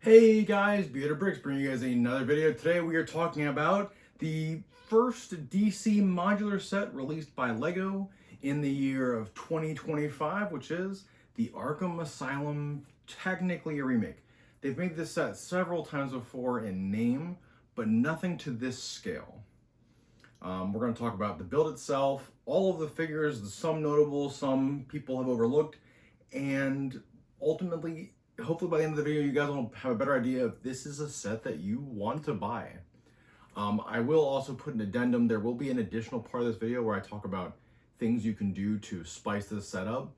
Hey guys, Beauty Bricks bringing you guys another video. Today we are talking about the first DC modular set released by LEGO in the year of 2025, which is the Arkham Asylum, technically a remake. They've made this set several times before in name, but nothing to this scale. We're going to talk about the build itself, all of the figures, some notable, some people have overlooked, and ultimately, hopefully by the end of the video, you guys will have a better idea if this is a set that you want to buy. I will also put an addendum. There will be an additional part of this video where I talk about things you can do to spice this set up.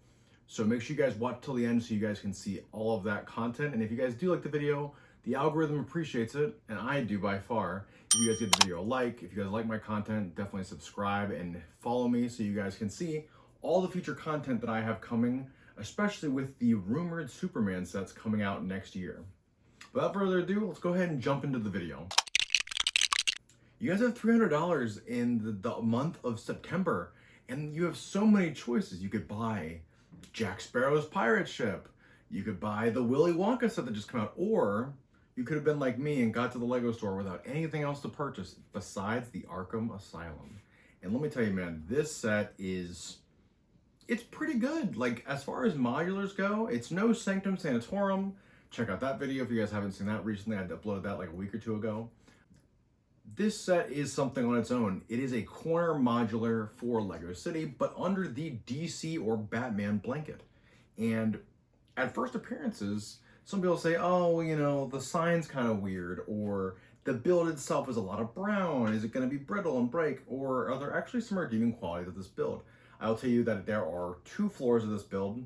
So make sure you guys watch till the end so you guys can see all of that content. And if you guys do like the video, the algorithm appreciates it, and I do by far. If you guys give the video a like, if you guys like my content, definitely subscribe and follow me so you guys can see all the future content that I have coming, especially with the rumored Superman sets coming out next year. Without further ado, let's go ahead and jump into the video. You guys have $300 in the month of September, and you have so many choices. You could buy Jack Sparrow's pirate ship, you could buy the Willy Wonka set that just came out, or you could have been like me and got to the LEGO store without anything else to purchase besides the Arkham Asylum. And let me tell you, man, this set it's pretty good. Like, as far as modulars go, it's no Sanctum Sanitorum. Check out that video if you guys haven't seen that recently. I uploaded that like a week or two ago. This set is something on its own. It is a corner modular for LEGO City, but under the DC or Batman blanket. And at first appearances, some people say, oh, you know, the sign's kind of weird, or the build itself is a lot of brown. Is it going to be brittle and break? Or are there actually some redeeming qualities of this build? I'll tell you that there are 2 floors of this build,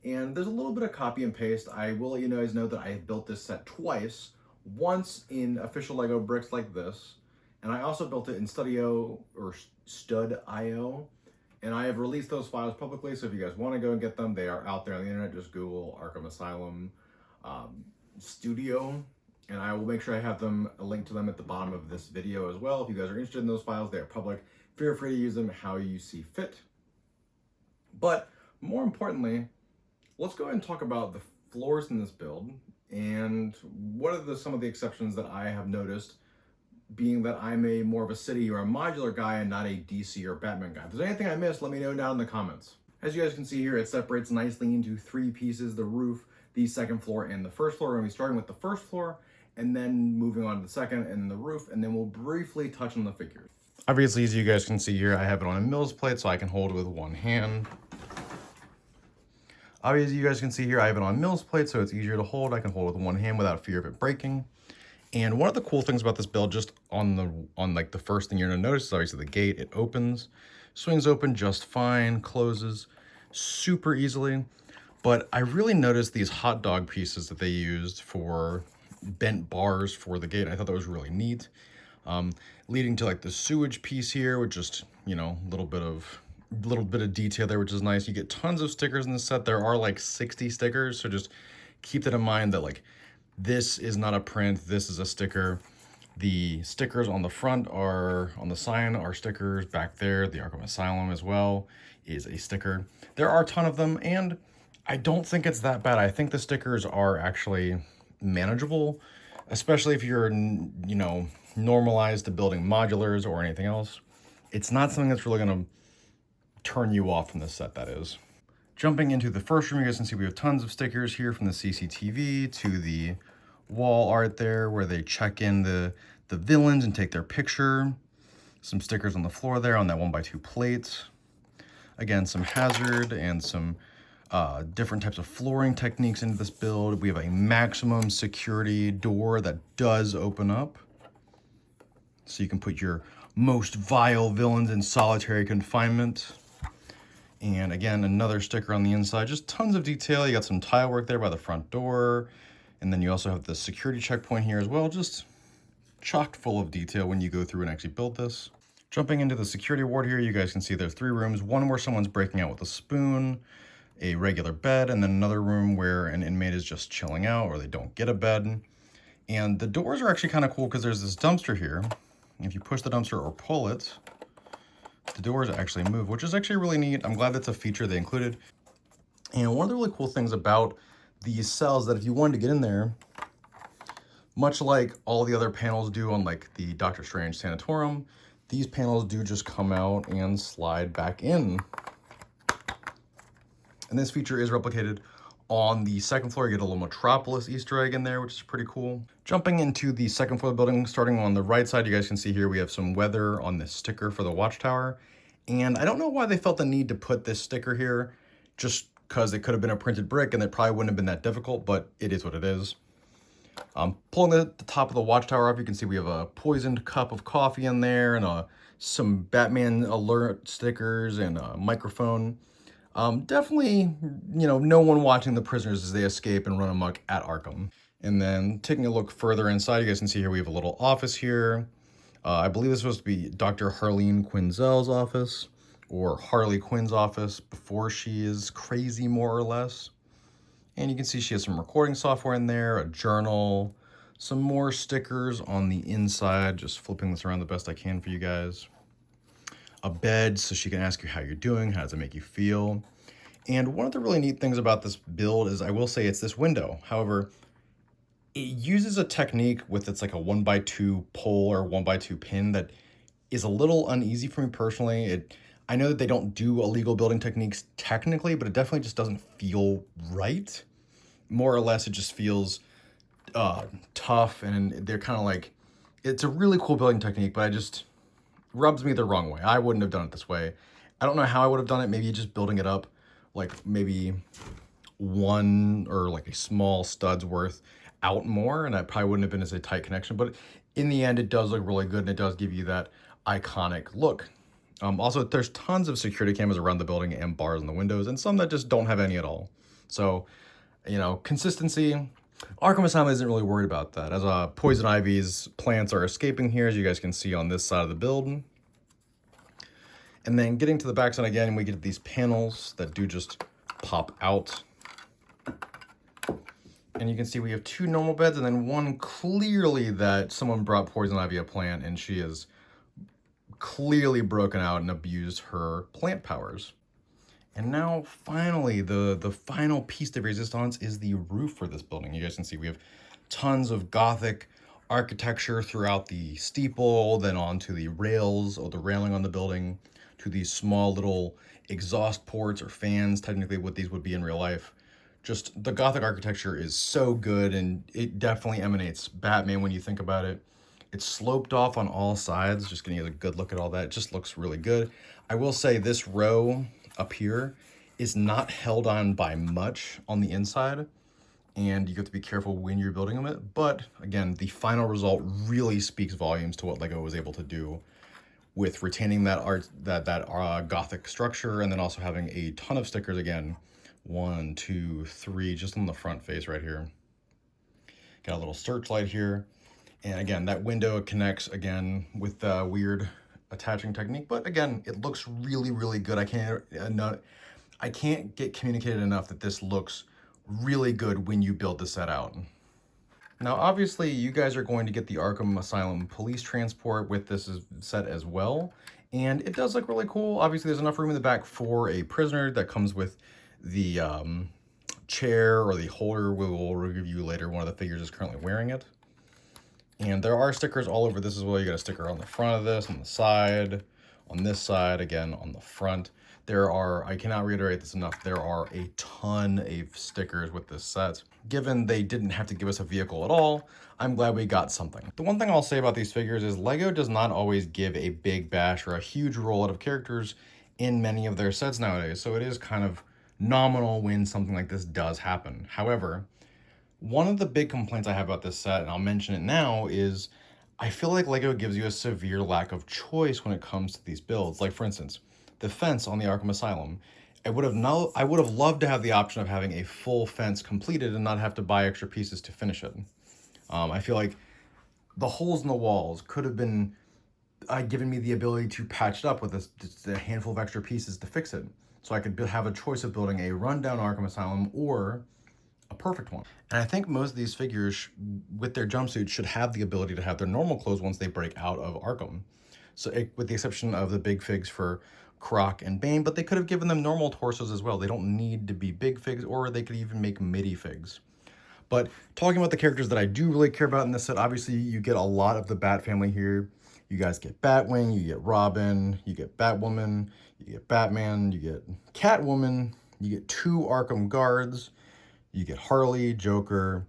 and there's a little bit of copy and paste. I will let you guys know that I have built this set twice, once in official LEGO bricks like this, and I also built it in Studio or Stud.io, and I have released those files publicly, so if you guys want to go and get them, they are out there on the internet. Just Google Arkham Asylum Studio, and I will make sure I have them, a link to them at the bottom of this video as well. If you guys are interested in those files, they are public. Feel free to use them how you see fit. But more importantly, let's go ahead and talk about the floors in this build and what are some of the exceptions that I have noticed, being that I'm more of a city or a modular guy and not a DC or Batman guy. If there's anything I missed, let me know down in the comments. As you guys can see here, it separates nicely into 3 pieces: the roof, the second floor, and the first floor. We're going to be starting with the first floor and then moving on to the second and the roof, and then we'll briefly touch on the figures. Obviously, as you guys can see here, I have it on a Mills plate so I can hold it with one hand. Obviously, you guys can see here, I have it on Mills plate so it's easier to hold. I can hold it with one hand without fear of it breaking. And one of the cool things about this build, just on like the first thing you're gonna notice, is obviously the gate. It opens, swings open just fine, closes super easily. But I really noticed these hot dog pieces that they used for bent bars for the gate. I thought that was really neat. Leading to like the sewage piece here with just, you know, a little bit of detail there, which is nice. You get tons of stickers in this set. There are like 60 stickers, so just keep that in mind that like this is not a print, this is a sticker. The stickers on the front on the sign are stickers. Back there, the Arkham Asylum as well is a sticker. There are a ton of them, and I don't think it's that bad. I think the stickers are actually manageable, especially if you're, you know, normalized to building modulars or anything else. It's not something that's really gonna turn you off from this set, that is. Jumping into the first room, you guys can see we have tons of stickers here, from the CCTV to the wall art there where they check in the villains and take their picture. Some stickers on the floor there on that 1x2 plate. Again, some hazard and some different types of flooring techniques into this build. We have a maximum security door that does open up, so you can put your most vile villains in solitary confinement. And again, another sticker on the inside, just tons of detail. You got some tile work there by the front door. And then you also have the security checkpoint here as well, just chocked full of detail when you go through and actually build this. Jumping into the security ward here, you guys can see there's 3 rooms. One where someone's breaking out with a spoon, a regular bed, and then another room where an inmate is just chilling out or they don't get a bed. And the doors are actually kind of cool because there's this dumpster here. If you push the dumpster or pull it, the doors actually move, which is actually really neat. I'm glad that's a feature they included. And one of the really cool things about these cells that if you wanted to get in there, Much like all the other panels do on like the Doctor Strange Sanatorium, these panels do just come out and slide back in. And this feature is replicated on the second floor. You get a little Metropolis Easter egg in there, which is pretty cool. Jumping into the second floor of the building, starting on the right side, you guys can see here we have some weather on this sticker for the watchtower. And I don't know why they felt the need to put this sticker here, just because it could have been a printed brick and it probably wouldn't have been that difficult, but it is what it is. Pulling the top of the watchtower up, you can see we have a poisoned cup of coffee in there and some Batman alert stickers and a microphone. Definitely, no one watching the prisoners as they escape and run amok at Arkham. And then taking a look further inside, you guys can see here we have a little office here. I believe this was supposed to be Dr. Harleen Quinzel's office, or Harley Quinn's office before she is crazy, more or less. And you can see she has some recording software in there, a journal, some more stickers on the inside, just flipping this around the best I can for you guys. A bed so she can ask you how you're doing, how does it make you feel. And one of the really neat things about this build is, I will say, it's this window. However, it uses a technique with it's like a 1x2 pole or 1x2 pin that is a little uneasy for me personally. I know that they don't do illegal building techniques technically, but it definitely just doesn't feel right. More or less, it just feels tough, and they're kind of like, it's a really cool building technique, but it just rubs me the wrong way. I wouldn't have done it this way. I don't know how I would have done it. Maybe just building it up, like maybe one or like a small stud's worth out more, and that probably wouldn't have been as a tight connection. But in the end, it does look really good, and it does give you that iconic look. Also, there's tons of security cameras around the building and bars in the windows, and some that just don't have any at all. So, consistency. Arkham Asylum isn't really worried about that, as Poison Ivy's plants are escaping here, as you guys can see on this side of the build. And then getting to the backside again, we get these panels that do just pop out. And you can see we have two normal beds, and then one clearly that someone brought Poison Ivy a plant, and she is clearly broken out and abused her plant powers. And now finally, the final piece de resistance is the roof for this building. You guys can see we have tons of Gothic architecture throughout the steeple, then onto the rails or the railing on the building, to these small little exhaust ports or fans, technically what these would be in real life. Just the Gothic architecture is so good, and it definitely emanates Batman when you think about it. It's sloped off on all sides, just getting a good look at all that. It just looks really good. I will say this row up here is not held on by much on the inside, and you have to be careful when you're building them. But again, the final result really speaks volumes to what LEGO was able to do with retaining that art, that Gothic structure, and then also having a ton of stickers. Again, 1, 2, 3, just on the front face right here. Got a little searchlight here. And again, that window connects again with the weird attaching technique. But again, it looks really, really good. I can't get communicated enough that this looks really good when you build the set out. Now, obviously, you guys are going to get the Arkham Asylum police transport with this set as well. And it does look really cool. Obviously, there's enough room in the back for a prisoner that comes with the chair or the holder. We will review later. One of the figures is currently wearing it. And there are stickers all over this as well. You got a sticker on the front of this, on the side, on this side, again, on the front. There are, I cannot reiterate this enough, there are a ton of stickers with this set. Given they didn't have to give us a vehicle at all, I'm glad we got something. The one thing I'll say about these figures is LEGO does not always give a big bash or a huge rollout of characters in many of their sets nowadays. So it is kind of nominal when something like this does happen. However, one of the big complaints I have about this set, and I'll mention it now, is I feel like LEGO gives you a severe lack of choice when it comes to these builds. Like, for instance, the fence on the Arkham Asylum. I would have loved to have the option of having a full fence completed and not have to buy extra pieces to finish it. I feel like the holes in the walls could have been given me the ability to patch it up with just a handful of extra pieces to fix it. So I could have a choice of building a rundown Arkham Asylum or a perfect one. And I think most of these figures with their jumpsuits should have the ability to have their normal clothes once they break out of Arkham. So with the exception of the big figs for Croc and Bane, but they could have given them normal torsos as well. They don't need to be big figs, or they could even make midi figs. But talking about the characters that I do really care about in this set, obviously you get a lot of the Bat family here. You guys get Batwing, you get Robin, you get Batwoman, you get Batman, you get Catwoman, you get 2 Arkham guards, you get Harley, Joker,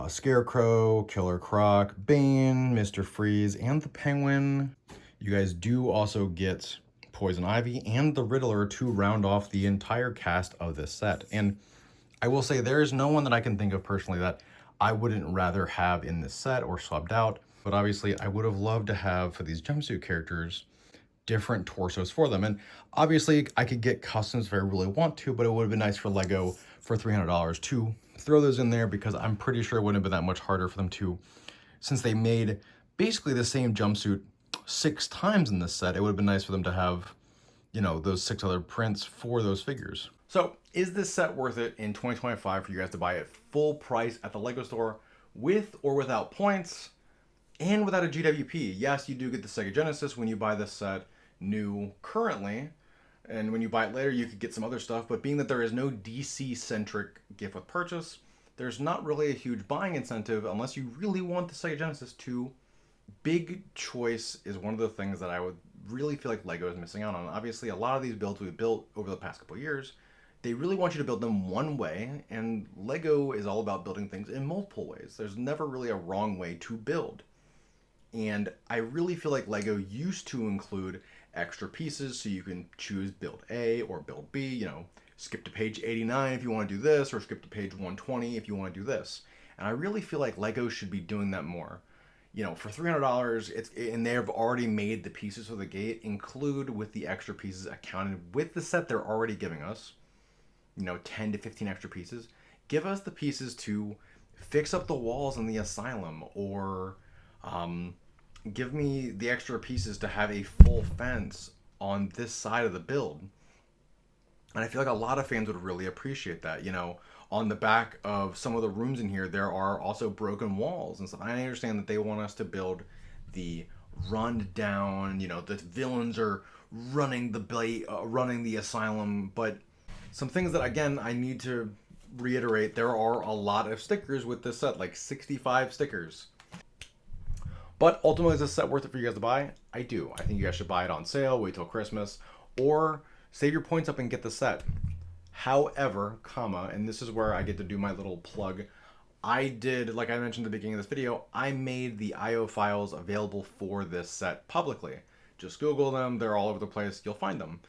Scarecrow, Killer Croc, Bane, Mr. Freeze, and the Penguin. You guys do also get Poison Ivy and the Riddler to round off the entire cast of this set. And I will say there is no one that I can think of personally that I wouldn't rather have in this set or subbed out. But obviously I would have loved to have, for these jumpsuit characters, different torsos for them. And obviously I could get customs if I really want to, but it would have been nice for Lego for $300 to throw those in there, because I'm pretty sure it wouldn't have been that much harder for them to, since they made basically the same jumpsuit 6 times in this set, it would have been nice for them to have, you know, those 6 other prints for those figures. So is this set worth it in 2025 for you guys to buy it full price at the Lego store with or without points and without a GWP? Yes, you do get the Sega Genesis when you buy this set new currently, and when you buy it later you could get some other stuff, but being that there is no DC-centric gift with purchase, there's not really a huge buying incentive unless you really want the Sega Genesis to. Big choice is one of the things that I would really feel like Lego is missing out on. Obviously, a lot of these builds we've built over the past couple of years, they really want you to build them one way, and Lego is all about building things in multiple ways. There's never really a wrong way to build. And I really feel like Lego used to include extra pieces so you can choose build A or build B, you know, skip to page 89 if you want to do this, or skip to page 120 if you want to do this. And I really feel like Lego should be doing that more. You know, for $300, and they've already made the pieces for the gate include with the extra pieces accounted with the set they're already giving us, you know, 10 to 15 extra pieces. Give us the pieces to fix up the walls in the asylum, or give me the extra pieces to have a full fence on this side of the build. And I feel like a lot of fans would really appreciate that. You know, on the back of some of the rooms in here, there are also broken walls and stuff. I understand that they want us to build the run down, you know, the villains are running the asylum, but some things that, again, I need to reiterate, there are a lot of stickers with this set, like 65 stickers. But ultimately, is this set worth it for you guys to buy? I do. I think you guys should buy it on sale, wait till Christmas, or save your points up and get the set. However, and this is where I get to do my little plug, I did, like I mentioned at the beginning of this video, I made the IO files available for this set publicly. Just Google them, they're all over the place, you'll find them.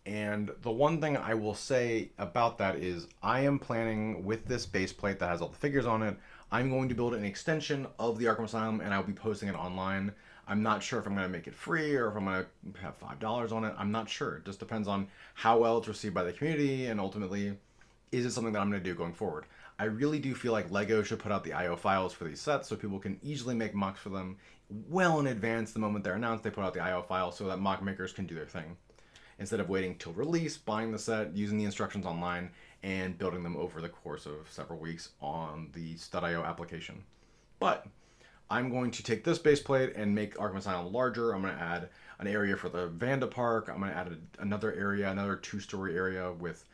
And the one thing I will say about that is I am planning, with this base plate that has all the figures on it, I'm going to build an extension of the Arkham Asylum, and I'll be posting it online. I'm not sure if I'm going to make it free or if I'm going to have $5 on it. I'm not sure. It just depends on how well it's received by the community, and ultimately, is it something that I'm going to do going forward? I really do feel like Lego should put out the IO files for these sets so people can easily make mocks for them well in advance. The moment they're announced, they put out the IO files so that mock makers can do their thing, instead of waiting till release, buying the set, using the instructions online, and building them over the course of several weeks on the Stud.io application. But I'm going to take this base plate and make Arkham Asylum larger. I'm going to add an area for the Vanda Park. I'm going to add another area, another 2-story area with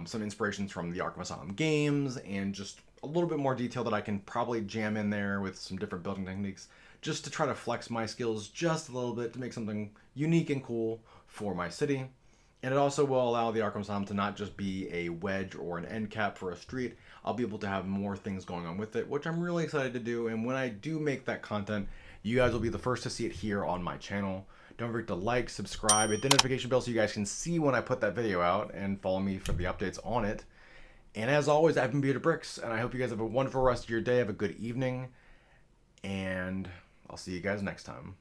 some inspirations from the Arkham Asylum games, and just a little bit more detail that I can probably jam in there with some different building techniques, just to try to flex my skills just a little bit to make something unique and cool for my city. And it also will allow the Arkham Asylum to not just be a wedge or an end cap for a street. I'll be able to have more things going on with it, which I'm really excited to do. And when I do make that content, you guys will be the first to see it here on my channel. Don't forget to like, subscribe, hit the notification bell so you guys can see when I put that video out, and follow me for the updates on it. And as always, I've been Bearded Bricks, and I hope you guys have a wonderful rest of your day. Have a good evening, and I'll see you guys next time.